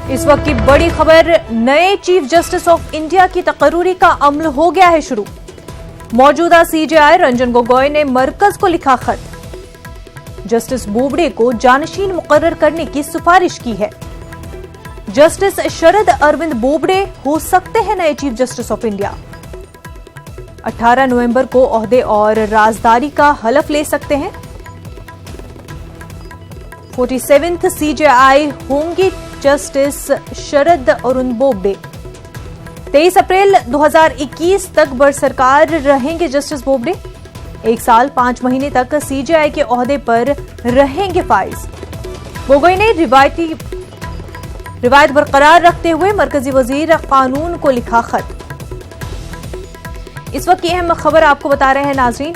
इस वक्त की बड़ी खबर, नए चीफ जस्टिस ऑफ इंडिया की तकर्रूरी का अमल हो गया है शुरू। मौजूदा सीजेआई रंजन गोगोई ने मरकज को लिखा खत, जस्टिस बोबडे को जानशीन मुकर्रर करने की सिफारिश की है। जस्टिस शरद अरविंद बोबडे हो सकते हैं नए चीफ जस्टिस ऑफ इंडिया। 18 नवंबर को ओहदे और राजदारी का हलफ ले सकते हैं। 47th सीजेआई होंगी जस्टिस शरद अरविंद बोबडे। 23 अप्रैल 2021 तक बरसरकार रहेंगे जस्टिस बोबडे। 1 साल 5 महीने तक सीजेआई के ओहदे पर रहेंगे फाइज। गोगोई ने रिवायत बरकरार रखते हुए मरकजी वजीर कानून को लिखा खत। इस वक्त की अहम खबर आपको बता रहे हैं नाजरीन,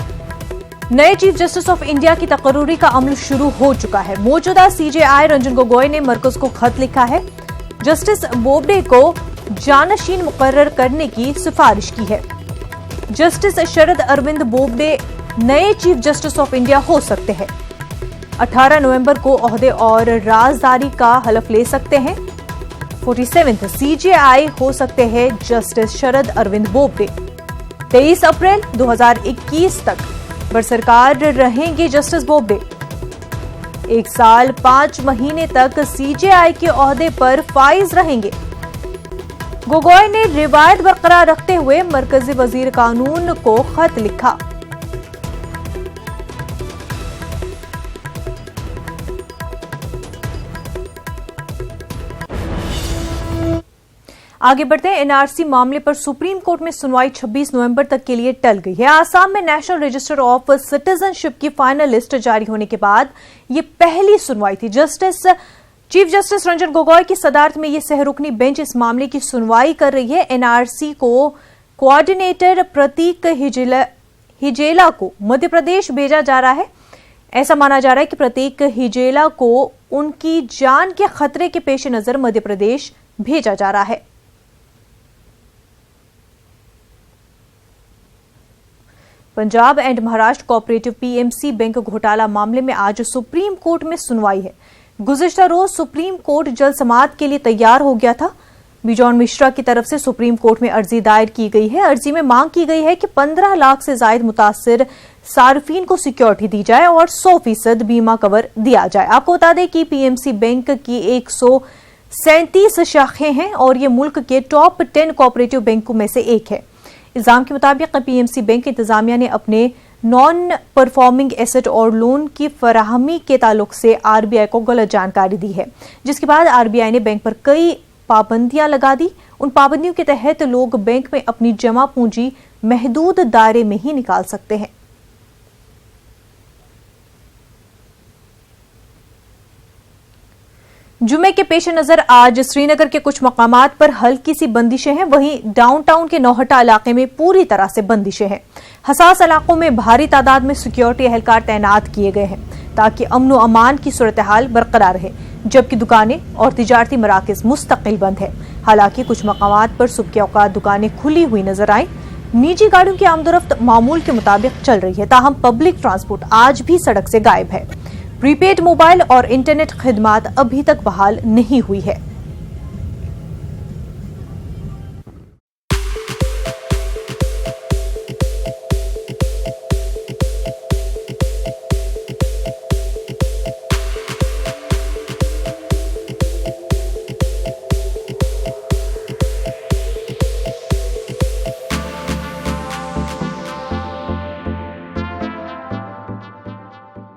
नए चीफ जस्टिस ऑफ इंडिया की तकर्रूरी का अमल शुरू हो चुका है। मौजूदा सीजेआई रंजन गोगोई ने मरकज को खत लिखा है, जस्टिस बोबडे को जानशीन मुकर्रर करने की सिफारिश की है। जस्टिस शरद अरविंद बोबडे नए चीफ जस्टिस ऑफ इंडिया हो सकते हैं। 18 नवंबर को ओहदे और राजदारी का हलफ ले सकते हैं। 47th सीजेआई हो सकते हैं जस्टिस शरद अरविंद बोबडे। 23 अप्रैल 2021 तक बरसरकार रहेंगे जस्टिस बोबडे। 1 साल 5 महीने तक सीजेआई के ओहदे पर फाइज रहेंगे। गोगोई ने रिवायत बरकरार रखते हुए मरकजी वजीर कानून को खत लिखा। आगे बढ़ते हैं, एनआरसी मामले पर सुप्रीम कोर्ट में सुनवाई 26 नवंबर तक के लिए टल गई है। आसाम में नेशनल रजिस्टर ऑफ सिटीजनशिप की फाइनल लिस्ट जारी होने के बाद यह पहली सुनवाई थी। चीफ जस्टिस रंजन गोगोई की सदारत में यह सहरुकनी बेंच इस मामले की सुनवाई कर रही है। एनआरसी को कोऑर्डिनेटर प्रतीक हिजेला को मध्य प्रदेश भेजा जा रहा है। ऐसा माना जा रहा है कि प्रतीक हिजेला को उनकी जान के खतरे के पेश नजर मध्य प्रदेश भेजा जा रहा है। Punjab and Maharashtra cooperative PMC bank घोटाला मामले में आज सुप्रीम कोर्ट में सुनवाई है। गुज़िश्ता रोज सुप्रीम कोर्ट जल समाअत के लिए तैयार हो गया था। बिजॉन मिश्रा की तरफ से सुप्रीम कोर्ट में अर्जी दायर की गई है। अर्जी में मांग की गई है कि 15 लाख से ज्यादा मुतासिर सार्फिन को सिक्योरिटी दी जाए और 100% बीमा कवर दिया जाए। आपको बता दें कि पीएमसी बैंक की 137 शाखें हैं और ये मुल्क के टॉप 10 कोऑपरेटिव बैंकों में से एक है। इल्जाम के मुताबिक पीएमसी बैंक इंतजामिया ने अपने नॉन परफॉर्मिंग एसेट और लोन की फराहमी के ताल्लुक से आरबीआई को गलत जानकारी दी है, जिसके बाद आरबीआई ने बैंक पर कई पाबंदियां लगा दी। उन पाबंदियों के तहत लोग बैंक में अपनी जमा पूंजी महदूद दायरे में ही निकाल सकते हैं। जुमे के पेश नजर आज श्रीनगर के कुछ मकामात पर हल्की सी बंदिशें हैं, वहीं डाउनटाउन के नौहटा इलाके में पूरी तरह से बंदिशें हैं। हसास इलाकों में भारी तादाद में सिक्योरिटी एहलकार तैनात किए गए हैं ताकि अमन व अमान की सूरत हाल बरकरार रहे, जबकि दुकानें और तिजारती मराकज मुस्तकिल बंद है। हालांकि कुछ मकामात पर सुबह के औकात दुकानें खुली हुई नजर आई। निजी गाड़ियों की आमदोरफ्त मामूल के मुताबिक चल रही है, ताहम पब्लिक ट्रांसपोर्ट आज भी सड़क से गायब है। प्रीपेड मोबाइल और इंटरनेट खिदमात अभी तक बहाल नहीं हुई है।